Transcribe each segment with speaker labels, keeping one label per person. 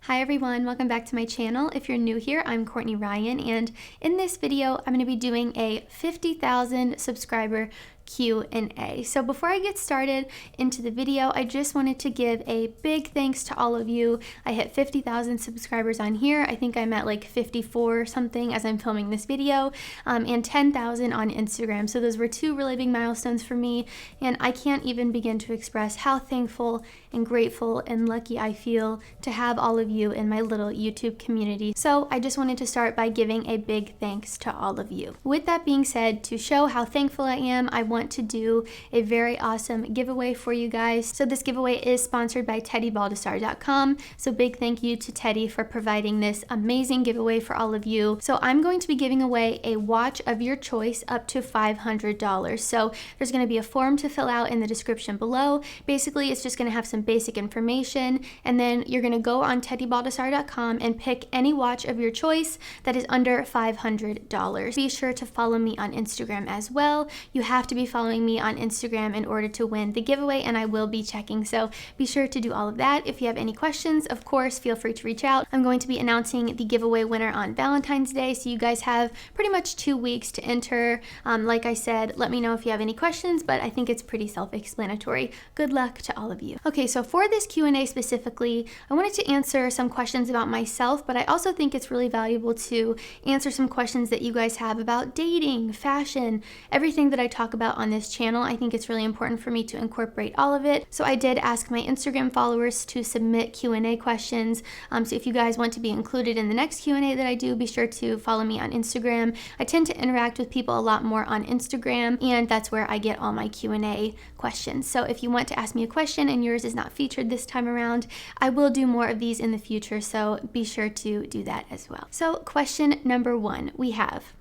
Speaker 1: Hi everyone, welcome back to my channel. If you're new here, I'm Courtney Ryan, and in this video, I'm going to be doing a 50,000 subscriber Q&A. So before I get started into the video, I just wanted to give a big thanks to all of you. I hit 50,000 subscribers on here. I think I'm at like 54 or something as I'm filming this video, and 10,000 on Instagram. So those were two really big milestones for me, and I can't even begin to express how thankful and grateful and lucky I feel to have all of you in my little YouTube community. So I just wanted to start by giving a big thanks to all of you. With that being said, to show how thankful I am, I want to do a very awesome giveaway for you guys. So this giveaway is sponsored by TeddyBaldessar.com. So big thank you to Teddy for providing this amazing giveaway for all of you. So I'm going to be giving away a watch of your choice up to $500. So there's going to be a form to fill out in the description below. Basically, it's just going to have some basic information, and then you're going to go on TeddyBaldessar.com and pick any watch of your choice that is under $500. Be sure to follow me on Instagram as well. You have to be following me on Instagram in order to win the giveaway, and I will be checking, so be sure to do all of that. If you have any questions, of course, feel free to reach out. I'm going to be announcing the giveaway winner on Valentine's Day, so you guys have pretty much 2 weeks to enter. Like I said, let me know if you have any questions, but I think it's pretty self-explanatory. Good luck to all of you. Okay, so for this Q&A specifically, I wanted to answer some questions about myself, but I also think it's really valuable to answer some questions that you guys have about dating, fashion, everything that I talk about on this channel. I think it's really important for me to incorporate all of it. So I did ask my Instagram followers to submit Q&A questions. So if you guys want to be included in the next Q&A that I do, be sure to follow me on Instagram. I tend to interact with people a lot more on Instagram, and that's where I get all my Q&A questions. So if you want to ask me a question and yours is not featured this time around, I will do more of these in the future, so be sure to do that as well. So question number 1 we have: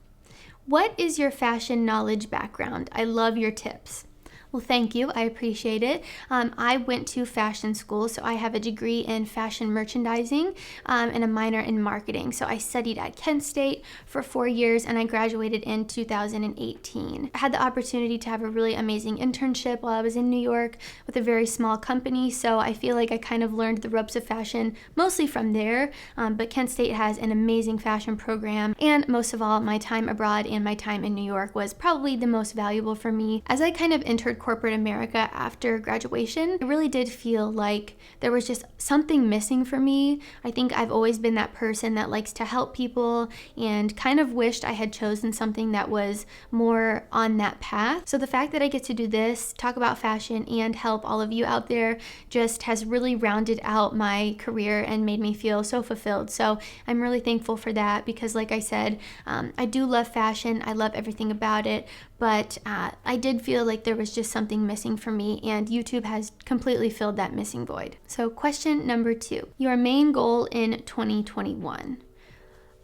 Speaker 1: what is your fashion knowledge background? I love your tips. Well, thank you. I appreciate it. I went to fashion school, so I have a degree in fashion merchandising and a minor in marketing. So I studied at Kent State for 4 years, and I graduated in 2018. I had the opportunity to have a really amazing internship while I was in New York with a very small company, so I feel like I kind of learned the ropes of fashion mostly from there, but Kent State has an amazing fashion program, and most of all, my time abroad and my time in New York was probably the most valuable for me. As I kind of entered corporate America after graduation, I really did feel like there was just something missing for me. I think I've always been that person that likes to help people, and kind of wished I had chosen something that was more on that path. So the fact that I get to do this, talk about fashion, and help all of you out there just has really rounded out my career and made me feel so fulfilled. So I'm really thankful for that, because like I said, I do love fashion. I love everything about it, but I did feel like there was just something missing for me, and YouTube has completely filled that missing void. So question number 2, your main goal in 2021.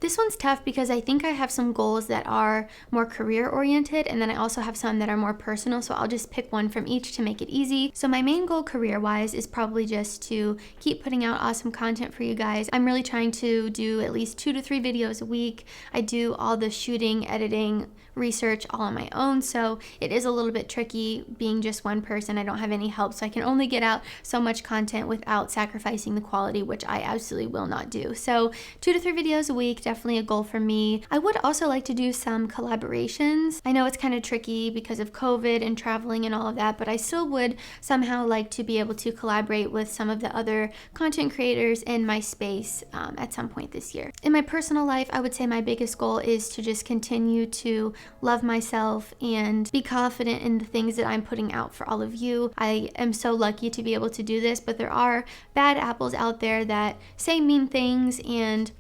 Speaker 1: This one's tough because I think I have some goals that are more career oriented, and then I also have some that are more personal, so I'll just pick one from each to make it easy. So my main goal career wise is probably just to keep putting out awesome content for you guys. I'm really trying to do at least 2 to 3 videos a week. I do all the shooting, editing, research all on my own, so it is a little bit tricky being just one person. I don't have any help, so I can only get out so much content without sacrificing the quality, which I absolutely will not do. So 2 to 3 videos a week, definitely a goal for me. I would also like to do some collaborations. I know it's kind of tricky because of COVID and traveling and all of that, but I still would somehow like to be able to collaborate with some of the other content creators in my space at some point this year. In my personal life, I would say my biggest goal is to just continue to love myself and be confident in the things that I'm putting out for all of you. I am so lucky to be able to do this, but there are bad apples out there that say mean things, and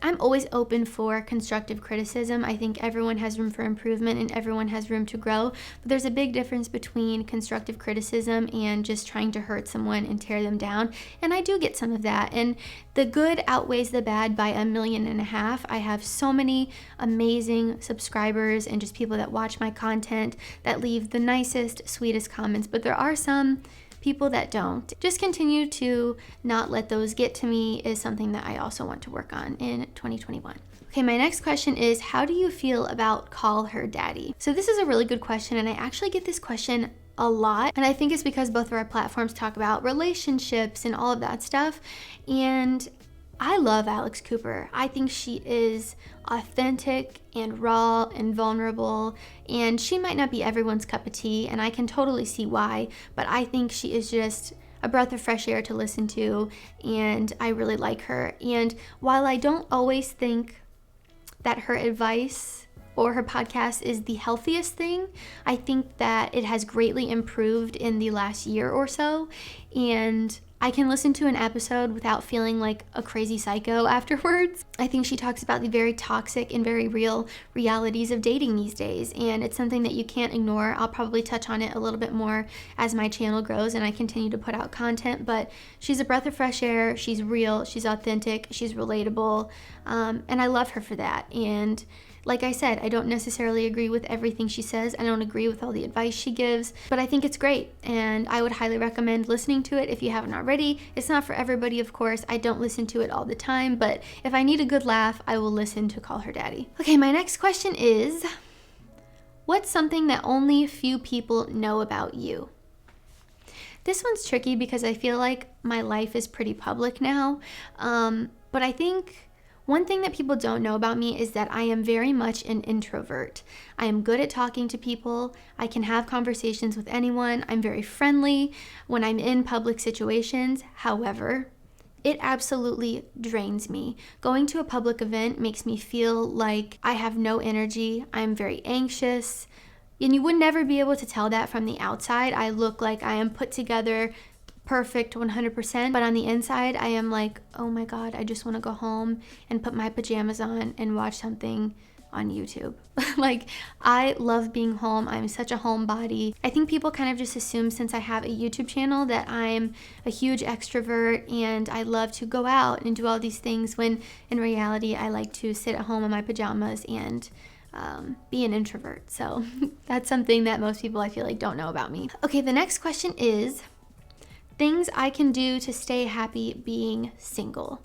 Speaker 1: I'm always open for constructive criticism. I think everyone has room for improvement and everyone has room to grow, but there's a big difference between constructive criticism and just trying to hurt someone and tear them down, and I do get some of that, and the good outweighs the bad by 1.5 million. I have so many amazing subscribers and just people that watch my content that leave the nicest, sweetest comments, but there are some people that don't. Just continue to not let those get to me is something that I also want to work on in 2021. Okay, my next question is, how do you feel about Call Her Daddy? So this is a really good question, and I actually get this question a lot, and I think it's because both of our platforms talk about relationships and all of that stuff, and I love Alex Cooper. I think she is authentic and raw and vulnerable, and she might not be everyone's cup of tea, and I can totally see why, but I think she is just a breath of fresh air to listen to, and I really like her. And while I don't always think that her advice or her podcast is the healthiest thing, I think that it has greatly improved in the last year or so, and I can listen to an episode without feeling like a crazy psycho afterwards. I think she talks about the very toxic and very real realities of dating these days, and it's something that you can't ignore. I'll probably touch on it a little bit more as my channel grows and I continue to put out content, but she's a breath of fresh air. She's real, she's authentic, she's relatable, and I love her for that. And like I said, I don't necessarily agree with everything she says. I don't agree with all the advice she gives, but I think it's great, and I would highly recommend listening to it if you haven't already. It's not for everybody, of course. I don't listen to it all the time, but if I need a good laugh, I will listen to Call Her Daddy. Okay, my next question is, what's something that only a few people know about you? This one's tricky because I feel like my life is pretty public now, but I think one thing that people don't know about me is that I am very much an introvert. I am good at talking to people. I can have conversations with anyone. I'm very friendly when I'm in public situations. However, it absolutely drains me. Going to a public event makes me feel like I have no energy. I'm very anxious. And you would never be able to tell that from the outside. I look like I am put together, perfect 100%, but on the inside I am like, oh my god, I just want to go home and put my pajamas on and watch something on YouTube. Like, I love being home. I'm such a homebody. I think people kind of just assume since I have a YouTube channel that I'm a huge extrovert and I love to go out and do all these things, when in reality I like to sit at home in my pajamas and be an introvert. So that's something that most people, I feel like, don't know about me. Okay, the next question is things I can do to stay happy being single.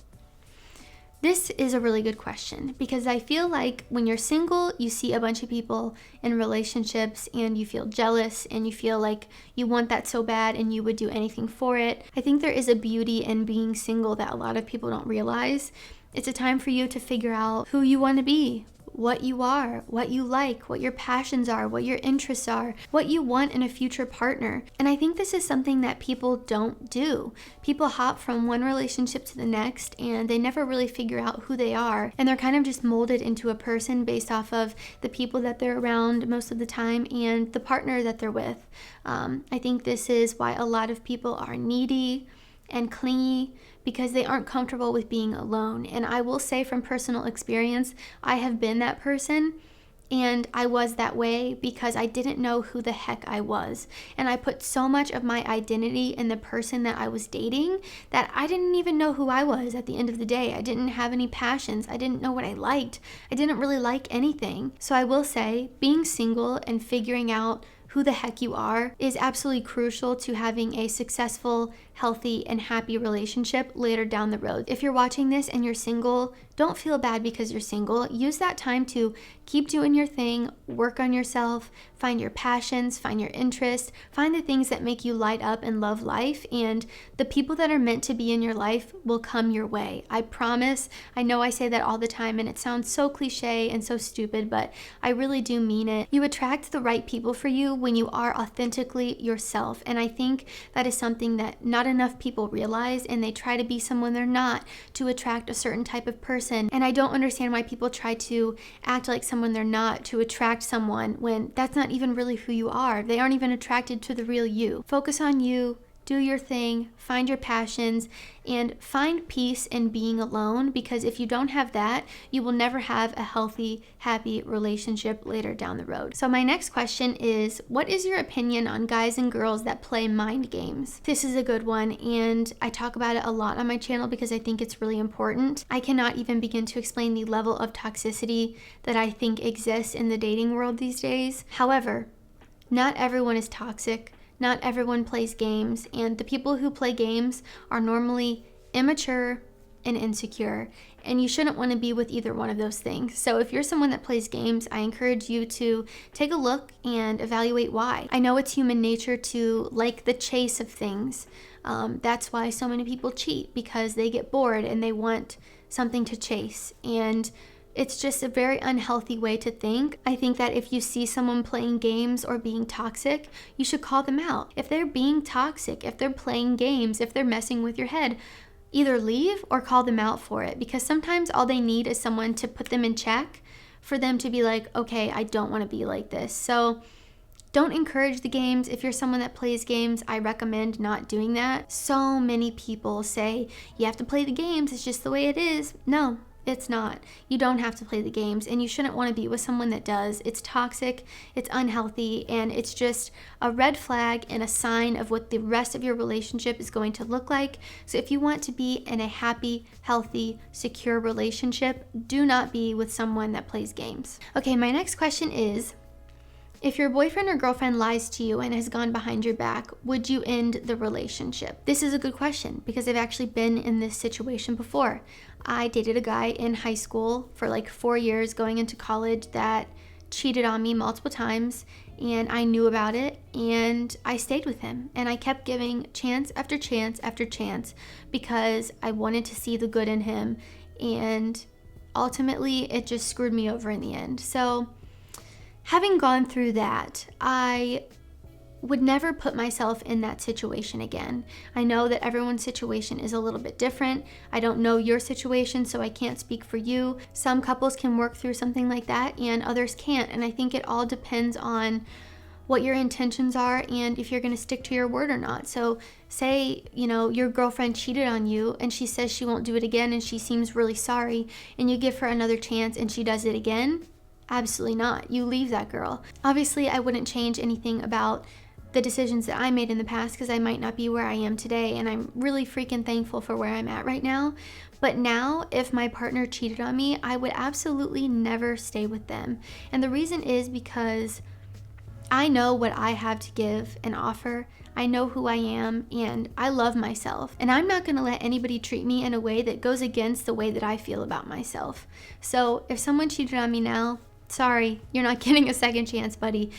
Speaker 1: This is a really good question because I feel like when you're single, you see a bunch of people in relationships and you feel jealous and you feel like you want that so bad and you would do anything for it. I think there is a beauty in being single that a lot of people don't realize. It's a time for you to figure out who you want to be, what you are, what you like, what your passions are, what your interests are, what you want in a future partner. And I think this is something that people don't do. People hop from one relationship to the next and they never really figure out who they are. And they're kind of just molded into a person based off of the people that they're around most of the time and the partner that they're with. I think this is why a lot of people are needy and clingy, because they aren't comfortable with being alone. And I will say from personal experience, I have been that person, and I was that way because I didn't know who the heck I was. And I put so much of my identity in the person that I was dating that I didn't even know who I was at the end of the day. I didn't have any passions. I didn't know what I liked. I didn't really like anything. So I will say, being single and figuring out who the heck you are is absolutely crucial to having a successful, healthy, and happy relationship later down the road. If you're watching this and you're single, don't feel bad because you're single. Use that time to keep doing your thing, work on yourself, find your passions, find your interests, find the things that make you light up and love life, and the people that are meant to be in your life will come your way. I promise. I know I say that all the time and it sounds so cliche and so stupid, but I really do mean it. You attract the right people for you when you are authentically yourself, and I think that is something that not enough people realize, and they try to be someone they're not to attract a certain type of person. And I don't understand why people try to act like someone they're not to attract someone when that's not even really who you are. They aren't even attracted to the real you. Focus on you. Do your thing, find your passions, and find peace in being alone, because if you don't have that, you will never have a healthy, happy relationship later down the road. So my next question is, what is your opinion on guys and girls that play mind games? This is a good one, and I talk about it a lot on my channel because I think it's really important. I cannot even begin to explain the level of toxicity that I think exists in the dating world these days. However, not everyone is toxic. Not everyone plays games, and the people who play games are normally immature, and insecure, and you shouldn't want to be with either one of those things. So if you're someone that plays games, I encourage you to take a look and evaluate why. I know it's human nature to like the chase of things. That's why so many people cheat, because they get bored and they want something to chase. And it's just a very unhealthy way to think. I think that if you see someone playing games or being toxic, you should call them out. If they're being toxic, if they're playing games, if they're messing with your head, either leave or call them out for it, because sometimes all they need is someone to put them in check for them to be like, okay, I don't want to be like this. So don't encourage the games. If you're someone that plays games, I recommend not doing that. So many people say you have to play the games, it's just the way it is. No, it's not. You don't have to play the games, and you shouldn't want to be with someone that does. It's toxic, it's unhealthy, and it's just a red flag and a sign of what the rest of your relationship is going to look like. So if you want to be in a happy, healthy, secure relationship, do not be with someone that plays games. Okay, my next question is, if your boyfriend or girlfriend lies to you and has gone behind your back, would you end the relationship? This is a good question because I've actually been in this situation before. I dated a guy in high school for like 4 years going into college that cheated on me multiple times, and I knew about it, and I stayed with him, and I kept giving chance after chance after chance because I wanted to see the good in him, and ultimately it just screwed me over in the end. So having gone through that, I would never put myself in that situation again. I know that everyone's situation is a little bit different. I don't know your situation, so I can't speak for you. Some couples can work through something like that and others can't. And I think it all depends on what your intentions are and if you're going to stick to your word or not. So say, your girlfriend cheated on you and she says she won't do it again and she seems really sorry, and you give her another chance and she does it again. Absolutely not. You leave that girl. Obviously, I wouldn't change anything about the decisions that I made in the past because I might not be where I am today, and I'm really freaking thankful for where I'm at right now. But now, if my partner cheated on me, I would absolutely never stay with them. And the reason is because I know what I have to give and offer. I know who I am, and I love myself. And I'm not going to let anybody treat me in a way that goes against the way that I feel about myself. So if someone cheated on me now, sorry, you're not getting a second chance, buddy.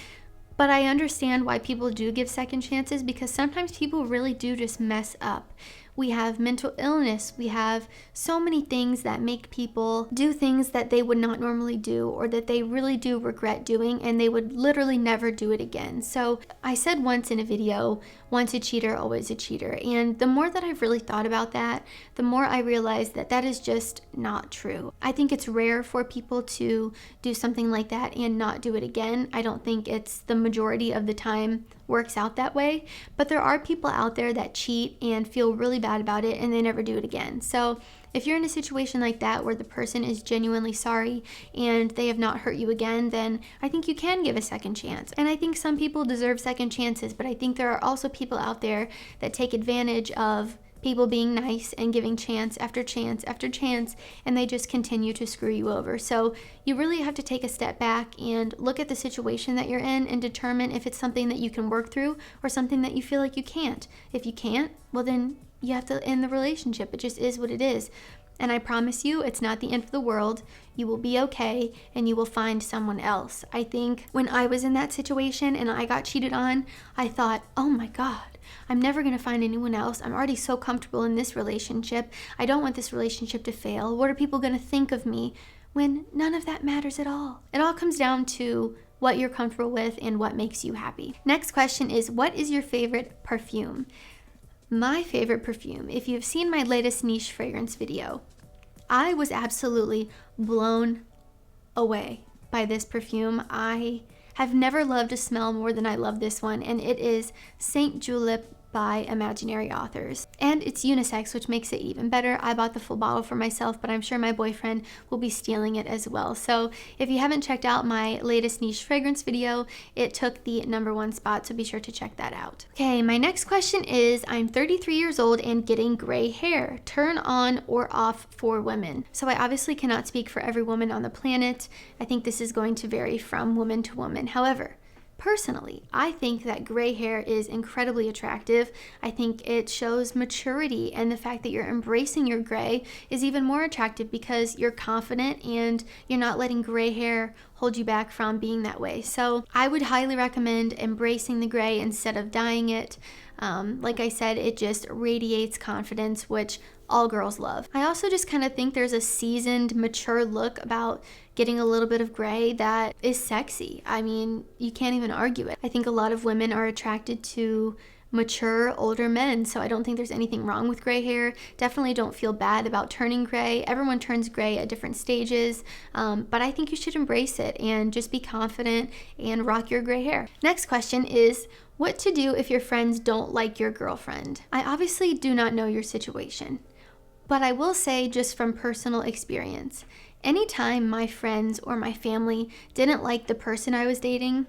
Speaker 1: But I understand why people do give second chances, because sometimes people really do just mess up. We have mental illness. We have so many things that make people do things that they would not normally do, or that they really do regret doing, and they would literally never do it again. So I said once in a video, once a cheater, always a cheater. And the more that I've really thought about that, the more I realized that that is just not true. I think it's rare for people to do something like that and not do it again. I don't think it's the majority of the time works out that way, but there are people out there that cheat and feel really bad about it and they never do it again. So if you're in a situation like that where the person is genuinely sorry and they have not hurt you again, then I think you can give a second chance. And I think some people deserve second chances, but I think there are also people out there that take advantage of people being nice and giving chance after chance after chance, and they just continue to screw you over. So you really have to take a step back and look at the situation that you're in and determine if it's something that you can work through or something that you feel like you can't. If you can't, well then you have to end the relationship. It just is what it is. And I promise you, it's not the end of the world. You will be okay and you will find someone else. I think when I was in that situation and I got cheated on, I thought, oh my God, I'm never going to find anyone else. I'm already so comfortable in this relationship. I don't want this relationship to fail. What are people going to think of me? When none of that matters at all. It all comes down to what you're comfortable with and what makes you happy. Next question is, what is your favorite perfume? My favorite perfume, if you've seen my latest niche fragrance video, I was absolutely blown away by this perfume. I have never loved a smell more than I love this one, and it is Saint Julep by Imaginary Authors. And it's unisex, which makes it even better. I bought the full bottle for myself, but I'm sure my boyfriend will be stealing it as well. So if you haven't checked out my latest niche fragrance video, it took the #1 spot, so be sure to check that out. Okay, my next question is, I'm 33 years old and getting gray hair. Turn on or off for women? So I obviously cannot speak for every woman on the planet. I think this is going to vary from woman to woman. However, Personally, I think that gray hair is incredibly attractive. I think it shows maturity, and the fact that you're embracing your gray is even more attractive because you're confident and you're not letting gray hair hold you back from being that way. So I would highly recommend embracing the gray instead of dyeing it. Like I said, it just radiates confidence, which all girls love. I also just kind of think there's a seasoned, mature look about getting a little bit of gray that is sexy. I mean, you can't even argue it. I think a lot of women are attracted to mature, older men, so I don't think there's anything wrong with gray hair. Definitely don't feel bad about turning gray. Everyone turns gray at different stages, but I think you should embrace it and just be confident and rock your gray hair. Next question is, what to do if your friends don't like your girlfriend? I obviously do not know your situation, but I will say, just from personal experience, anytime my friends or my family didn't like the person I was dating,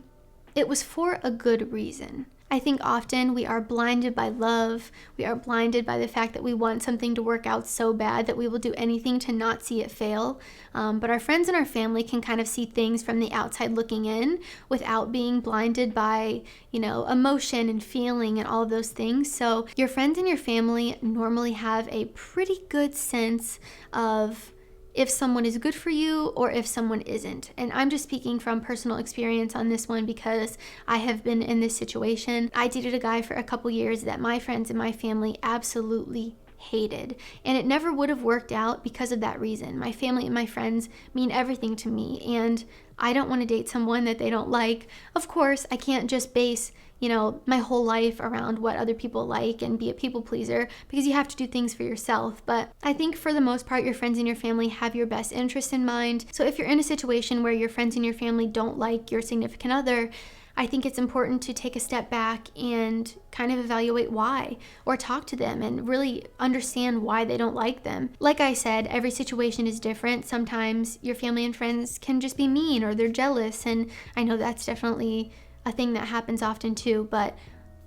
Speaker 1: it was for a good reason. I think often we are blinded by love. We are blinded by the fact that we want something to work out so bad that we will do anything to not see it fail. But our friends and our family can kind of see things from the outside looking in without being blinded by, emotion and feeling and all of those things. So your friends and your family normally have a pretty good sense of if someone is good for you or if someone isn't. And I'm just speaking from personal experience on this one because I have been in this situation. I dated a guy for a couple years that my friends and my family absolutely hated, and it never would have worked out because of that reason. My family and my friends mean everything to me, and I don't want to date someone that they don't like. Of course, I can't just base my whole life around what other people like and be a people pleaser, because you have to do things for yourself. But I think for the most part, your friends and your family have your best interest in mind. So if you're in a situation where your friends and your family don't like your significant other, I think it's important to take a step back and kind of evaluate why, or talk to them and really understand why they don't like them. Like I said, every situation is different. Sometimes your family and friends can just be mean or they're jealous, and I know that's definitely a thing that happens often too, but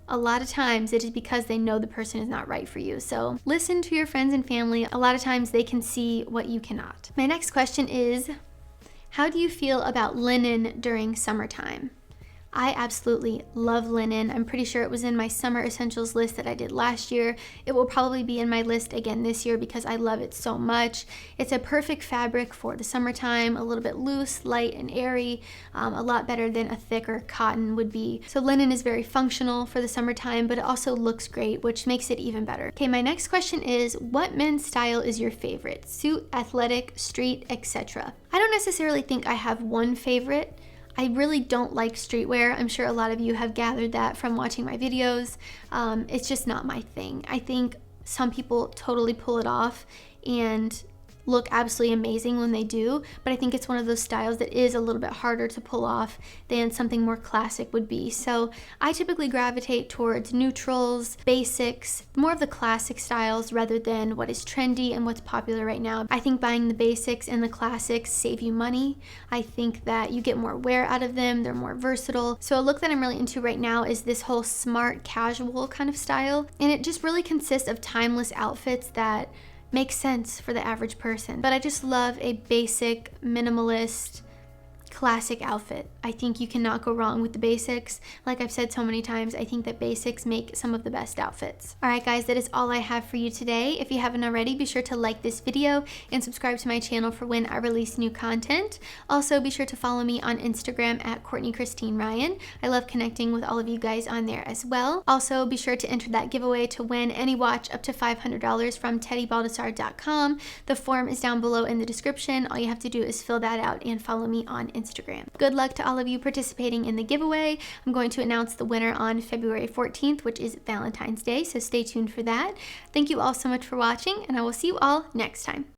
Speaker 1: a lot of times it is because they know the person is not right for you. So listen to your friends and family. A lot of times they can see what you cannot. My next question is, how do you feel about linen during summertime? I absolutely love linen. I'm pretty sure it was in my summer essentials list that I did last year. It will probably be in my list again this year because I love it so much. It's a perfect fabric for the summertime, a little bit loose, light, and airy, a lot better than a thicker cotton would be. So linen is very functional for the summertime, but it also looks great, which makes it even better. Okay, my next question is, what men's style is your favorite? Suit, athletic, street, etc. I don't necessarily think I have one favorite. I really don't like streetwear. I'm sure a lot of you have gathered that from watching my videos. It's just not my thing. I think some people totally pull it off and look absolutely amazing when they do, but I think it's one of those styles that is a little bit harder to pull off than something more classic would be. So I typically gravitate towards neutrals, basics, more of the classic styles rather than what is trendy and what's popular right now. I think buying the basics and the classics save you money. I think that you get more wear out of them. They're more versatile. So a look that I'm really into right now is this whole smart casual kind of style, and it just really consists of timeless outfits that makes sense for the average person. But I just love a basic, minimalist, classic outfit. I think you cannot go wrong with the basics. Like I've said so many times, I think that basics make some of the best outfits. All right, guys, that is all I have for you today. If you haven't already, be sure to like this video and subscribe to my channel for when I release new content. Also, be sure to follow me on Instagram at Courtney Christine Ryan. I love connecting with all of you guys on there as well. Also, be sure to enter that giveaway to win any watch up to $500 from teddybaldessar.com. The form is down below in the description. All you have to do is fill that out and follow me on Instagram. Good luck to all of you participating in the giveaway. I'm going to announce the winner on February 14th, which is Valentine's Day, so stay tuned for that. Thank you all so much for watching, and I will see you all next time.